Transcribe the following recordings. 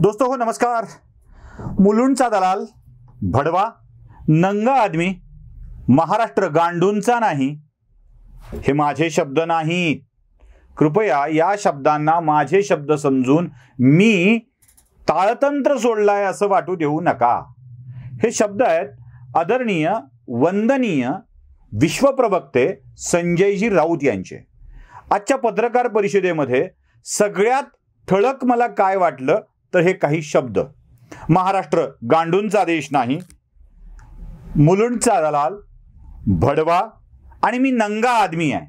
दोस्तों हो नमस्कार। मुलुंडचा दलाल, भडवा, नंगा आदमी, महाराष्ट्र गांडूंचा नाही, हे माझे शब्द नाहीत। कृपया या शब्दांना माझे शब्द समजून मी ताळतंत्र सोडलाय असं वाटू देऊ नका। हे शब्द आहेत आदरणीय वंदनीय विश्वप्रवक्ते संजयजी राऊत यांचे। आजच्या पत्रकार परिषदेमध्ये सगळ्यात ठळक मला काय वाटलं तर हे काही शब्द, महाराष्ट्र गांडूंचा देश नाही, मुलुंडचा दलाल, भडवा आणि मी नंगा आदमी आहे,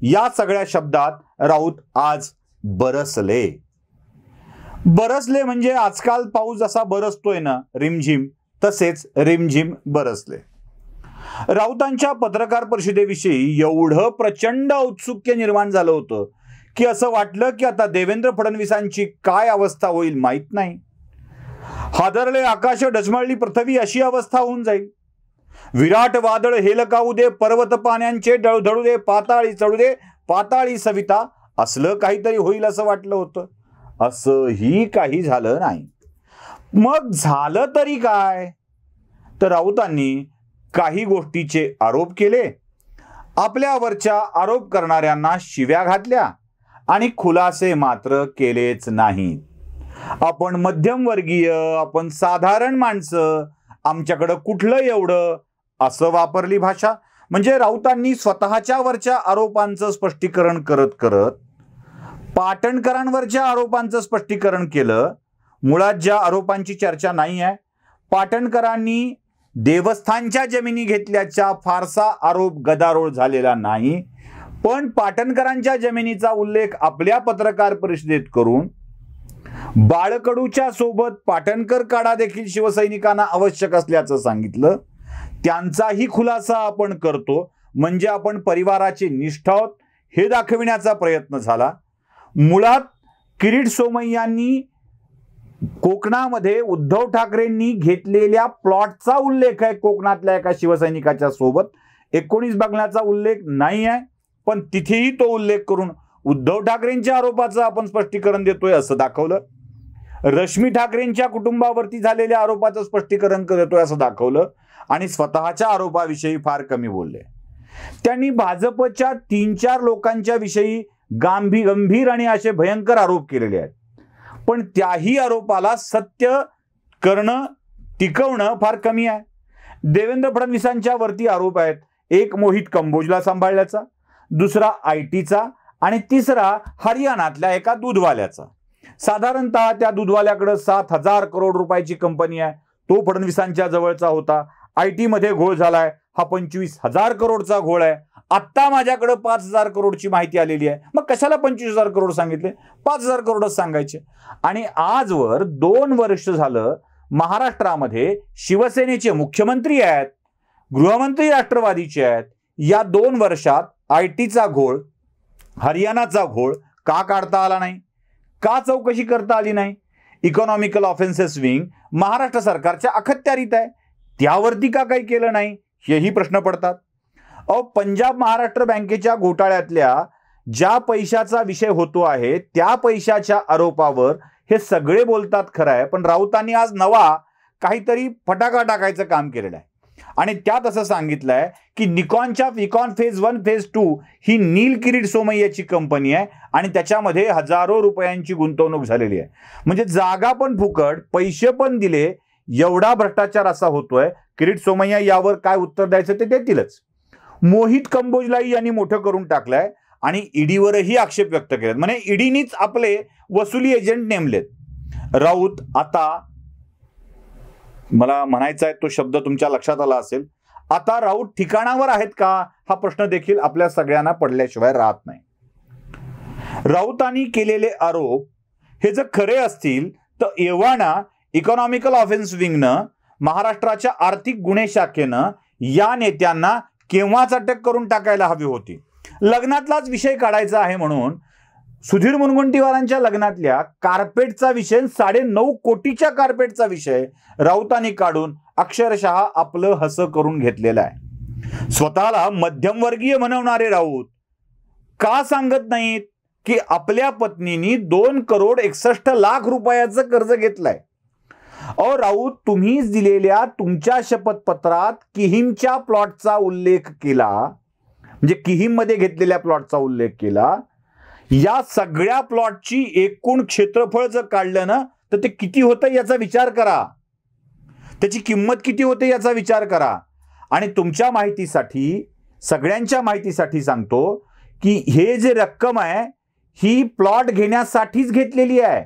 या सगळ्या शब्दात राऊत आज बरसले। बरसले म्हणजे आजकाल पाऊस असा बरसतोय ना रिमझिम, तसेच रिमझिम बरसले। राऊतांच्या पत्रकार परिषदेविषयी एवढं प्रचंड औत्सुक्य निर्माण झालं होतं की असं वाटलं की आता देवेंद्र फडणवीसांची काय अवस्था होईल माहित नाही। हादरले आकाश डचमळली पृथ्वी अशी अवस्था होऊन जाईल। विराट वादळ हेलकावू दे, पर्वत पाण्यांचे डळधळू दे, पाताळी चढू दे, पाताळी सविता, असलं काहीतरी होईल असं वाटलं होतं। असंही काही झालं नाही। मग झालं तरी काय तर राऊतांनी काही गोष्टीचे आरोप केले, आपल्यावरच्या आरोप करणाऱ्यांना शिव्या घातल्या आणि खुलासे मात्र केलेच नाहीत। आपण मध्यमवर्गीय, आपण साधारण माणसं, आमच्याकडं कुठलं एवढं, असं वापरली भाषा। म्हणजे राऊतांनी स्वतःच्या वरच्या आरोपांचं स्पष्टीकरण करत करत पाटणकरांवरच्या आरोपांचं स्पष्टीकरण केलं। मुळात ज्या आरोपांची चर्चा नाही आहे, पाटणकरांनी देवस्थानच्या जमिनी घेतल्याचा फारसा आरोप गदारोळ झालेला नाही, पण पाटणकरांच्या जमिनीचा उल्लेख आपल्या पत्रकार परिषदेत करून बाळकडूच्या सोबत पाटणकर काढा देखील शिवसैनिकांना आवश्यक असल्याचं सांगितलं। त्यांचाही खुलासा आपण करतो, म्हणजे आपण परिवाराचे निष्ठ आहोत हे दाखविण्याचा प्रयत्न झाला। मुळात किरीट सोमय्यांनी कोकणामध्ये उद्धव ठाकरेंनी घेतलेल्या प्लॉटचा उल्लेख आहे कोकणातल्या एका शिवसैनिकाच्या सोबत। 19 बंगल्याचा उल्लेख नाही आहे, पण तिथेही तो उल्लेख करून उद्धव ठाकरेंच्या आरोपाचं आपण स्पष्टीकरण देतोय असं दाखवलं। रश्मी ठाकरेंच्या कुटुंबावरती झालेल्या आरोपाचं स्पष्टीकरण देतोय असं दाखवलं आणि स्वतःच्या आरोपाविषयी फार कमी बोलले। त्यांनी भाजपच्या 3-4 लोकांच्या विषयी गंभीर आणि असे भयंकर आरोप केलेले आहेत, पण त्याही आरोपाला सत्य करणं, टिकवणं फार कमी आहे। देवेंद्र फडणवीसांच्या वरती आरोप आहेत, एक मोहित कंबोजला सांभाळल्याचा, दुसरा आयटीचा आणि तिसरा हरियाणातल्या एका दूधवाल्याचा। साधारणतः त्या दूधवाल्याकडे 7,000 करोड रुपयाची कंपनी आहे, तो फडणवीसांच्या जवळचा होता। आयटी मध्ये घोळ झालाय, हा 25,000 करोडचा घोळ आहे। आत्ता माझ्याकडे 5,000 करोडची माहिती आलेली आहे, मग कशाला 25,000 करोड सांगितले, 5,000 करोडच सांगायचे। आणि आजवर 2 वर्ष झालं महाराष्ट्रामध्ये शिवसेनेचे मुख्यमंत्री आहेत, गृहमंत्री राष्ट्रवादीचे आहेत। या 2 वर्षात आयटीचा घोळ, हरियाणाचा घोळ का काढता आला नाही, का चौकशी करता आली नाही? इकॉनॉमिकल ऑफेन्सेस विंग महाराष्ट्र सरकारच्या अखत्यारीत आहे, त्यावरती का काही केलं नाही, हेही प्रश्न पडतात। पंजाब महाराष्ट्र बँकेच्या घोटाळ्यातल्या ज्या पैशाचा विषय होतो आहे त्या पैशाच्या आरोपावर हे सगळे बोलतात खरं आहे, पण राऊतांनी आज नवा काहीतरी फटाका टाकायचं काम केलेलं आहे आणि त्यात असं सांगितलंय की निकॉनच्या विकॉन फेज 1 फेज 2 ही नील किरीट सोमय्याची कंपनी आहे आणि त्याच्यामध्ये हजारो रुपयांची गुंतवणूक झालेली आहे। म्हणजे जागा पण फुकट, पैसे पण दिले, एवढा भ्रष्टाचार असा होतोय। किरीट सोमय्या यावर काय उत्तर द्यायचं ते देतीलच। मोहित कंबोजलाही यांनी मोठं करून टाकलंय आणि ईडीवरही आक्षेप व्यक्त केलेत, म्हणजे ईडीनीच आपले वसुली एजंट नेमलेत। राऊत, आता मला म्हणायचा आहे तो शब्द तुमच्या लक्षात आला असेल, आता राऊत ठिकाणावर आहेत का हा प्रश्न देखील आपल्या सगळ्यांना पडल्याशिवाय राहत नाही। राऊतांनी केलेले आरोप हे जर खरे असतील तर एव्हाना इकॉनॉमिकल ऑफेन्स विंगनं, महाराष्ट्राच्या आर्थिक गुन्हे शाखेनं या नेत्यांना केव्हाच अटक करून टाकायला हवी होती। लग्नातलाच विषय काढायचा आहे म्हणून सुधीर मुनगंटीवारांच्या लग्नातल्या कार्पेटचा विषय, 9.5 कोटीच्या कार्पेटचा विषय राऊतांनी काढून अक्षरशः आपलं हसं करून घेतलेलं आहे। स्वतःला मध्यमवर्गीय म्हणवणारे राऊत का सांगत नाहीत की आपल्या पत्नीनी 2,61,00,000 रुपयाचं कर्ज घेतलंय. अहो राऊत, तुम्हीच दिलेल्या तुमच्या शपथपत्रात किहीमच्या प्लॉटचा उल्लेख केला, म्हणजे किहीम मध्ये घेतलेल्या प्लॉटचा उल्लेख केला. या सगळ्या प्लॉटची एकूण क्षेत्रफळ जर काढलं ना तर ते किती होतं याचा विचार करा, त्याची किंमत किती होते याचा विचार करा. आणि तुमच्या माहितीसाठी, सगळ्यांच्या माहितीसाठी सांगतो की हे जे रक्कम आहे ही प्लॉट घेण्यासाठीच घेतलेली आहे.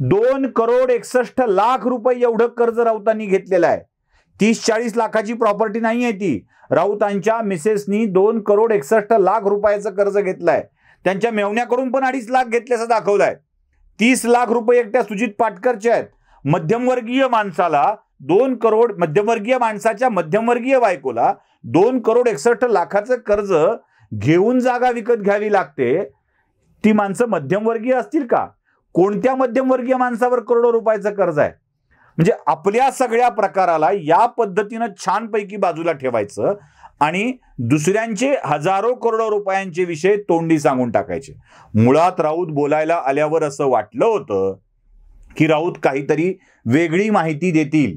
2,61,00,000 रुपये एवढं कर्ज राऊतांनी घेतलेलं आहे. 30-40 लाखाची प्रॉपर्टी नाही आहे ती. राऊतांच्या मिसेसनी 2,61,00,000 रुपयाचं कर्ज घेतलंय. त्यांच्या मेवण्याकडून पण 2.5 लाख घेतल्याचं दाखवलंय. 30 लाख रुपये एकट्या सुजित पाटकरचे आहेत. मध्यमवर्गीय माणसाला 2 करोड, मध्यमवर्गीय माणसाच्या मध्यमवर्गीय बायकोला 2,61,00,000 कर्ज घेऊन जागा विकत घ्यावी लागते. ती माणसं मध्यमवर्गीय असतील का? कोणत्या मध्यमवर्गीय माणसावर करोडो रुपयाचं कर्ज आहे? म्हणजे आपल्या सगळ्या प्रकाराला या पद्धतीनं छानपैकी बाजूला ठेवायचं आणि दुसऱ्यांचे हजारो करोडो रुपयांचे विषय तोंडी सांगून टाकायचे. मुळात राऊत बोलायला आल्यावर असं वाटलं होतं की राऊत काहीतरी वेगळी माहिती देतील,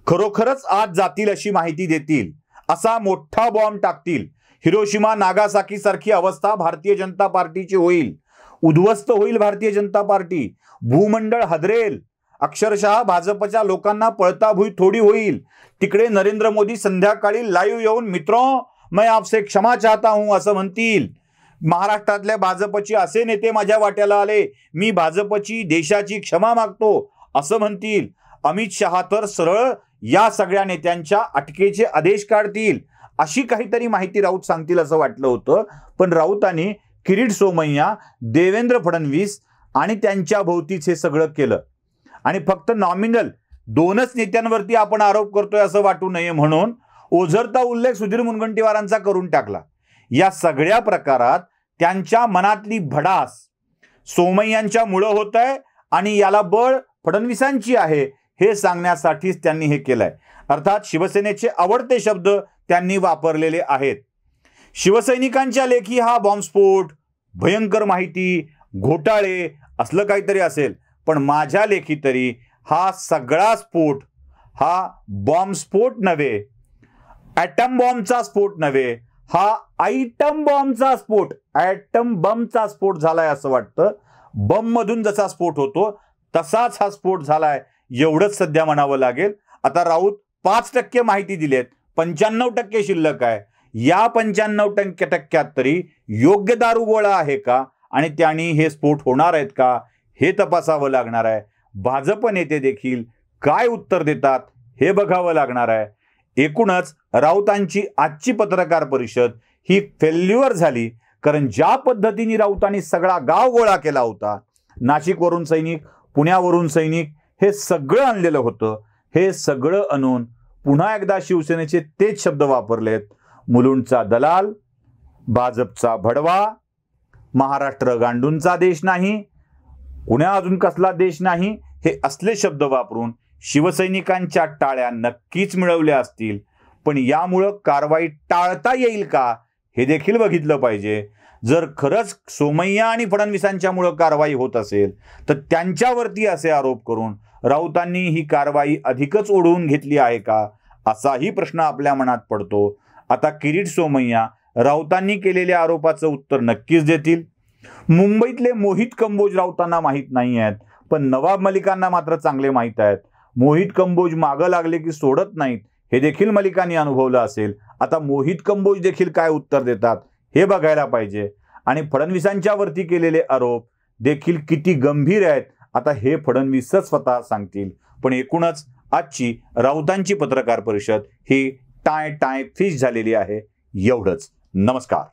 खरोखरच आज जातील अशी माहिती देतील, असा मोठा बॉम्ब टाकतील. हिरोशिमा नागासाकी सारखी अवस्था भारतीय जनता पार्टीची होईल, उद्ध्वस्त होईल भारतीय जनता पार्टी, भूमंडळ हादरेल, अक्षरशः भाजपच्या लोकांना पळता भुई थोडी होईल. तिकडे नरेंद्र मोदी संध्याकाळी लाईव्ह येऊन मित्रों मैं आपसे क्षमा चाहता हूं असं म्हणतील. महाराष्ट्रातल्या भाजपचे असे नेते माझ्या वाट्याला आले, मी भाजपची, देशाची क्षमा मागतो असं म्हणतील. अमित शहा तर सरळ या सगळ्या नेत्यांच्या अटकेचे आदेश काढतील, अशी काहीतरी माहिती राऊत सांगतील असं वाटलं होतं. पण राऊतांनी किरीट सोमय्या, देवेंद्र फडणवीस आणि त्यांच्या भोवतीच हे सगळं केलं. आणि फक्त नॉमिनल 2च नेत्यांवरती आपण आरोप करतोय असं वाटू नये म्हणून ओझरता उल्लेख सुधीर मुनगंटीवारांचा करून टाकला. या सगळ्या प्रकारात त्यांच्या मनातली भडास सोमय्यांच्या मुळे होत आहे आणि याला बळ फडणवीसांची आहे हे सांगण्यासाठीच त्यांनी हे केलंय. अर्थात शिवसेनेचे आवडते शब्द त्यांनी वापरलेले आहेत. शिवसैनिकांच्या लेखी हा बॉम्बस्फोट, भयंकर माहिती, घोटाळे असलं काहीतरी असेल, पण माझ्या लेखी तरी हा सगळा स्फोट हा बॉम्बस्फोट नव्हे, ॲटम बॉम्बचा स्फोट नव्हे, हा आयटम बॉम्बचा स्फोट, ॲटम बमचा स्फोट झालाय असं वाटतं. बम मधून जसा स्फोट होतो तसाच हा स्फोट झालाय एवढंच सध्या म्हणावं लागेल. आता राऊत 5% माहिती दिलेत, 95% शिल्लक आहे. या 95% तरी योग्य दारुगोळा आहे का आणि त्यांनी हे स्फोट होणार आहेत का हे तपासावं लागणार आहे. भाजप नेते देखील काय उत्तर देतात हे बघावं लागणार आहे. एकूणच राऊतांची आजची पत्रकार परिषद ही फेल्युअर झाली, कारण ज्या पद्धतीने राऊतांनी सगळा गाव गोळा केला होता, नाशिकवरून सैनिक, पुण्यावरून सैनिक, हे सगळं आणलेलं होतं. हे सगळं आणून पुन्हा एकदा शिवसेनेचे तेच शब्द वापरलेत, मुलुंडचा दलाल, भाजपचा भडवा, महाराष्ट्र गांडूंचा देश नाही, कुण्या अजून कसला देश नाही, हे असले शब्द वापरून शिवसैनिकांच्या टाळ्या नक्कीच मिळवल्या असतील. पण यामुळं कारवाई टाळता येईल का हे देखील बघितलं पाहिजे. जर खरंच सोमय्या आणि फडणवीसांच्यामुळं कारवाई होत असेल तर त्यांच्यावरती असे आरोप करून राऊतांनी ही कारवाई अधिकच ओढवून घेतली आहे का असाही प्रश्न आपल्या मनात पडतो. आता किरीट सोमय्या राऊतांनी केलेल्या आरोपाचं उत्तर नक्कीच देतील. मुंबईतले मोहित कंबोज राऊतांना माहीत नाही आहेत, पण नवाब मलिकांना मात्र चांगले माहीत आहेत. मोहित कंबोज मागं लागले की सोडत नाहीत हे देखील मलिकांनी अनुभवलं असेल. आता मोहित कंबोज देखील काय उत्तर देतात हे बघायला पाहिजे. आणि फडणवीसांच्या वरती केलेले आरोप देखील किती गंभीर आहेत आता हे फडणवीसच स्वतः सांगतील. पण एकूणच आजची राऊतांची पत्रकार परिषद ही टाय फिश झालेली आहे. एवढंच. नमस्कार.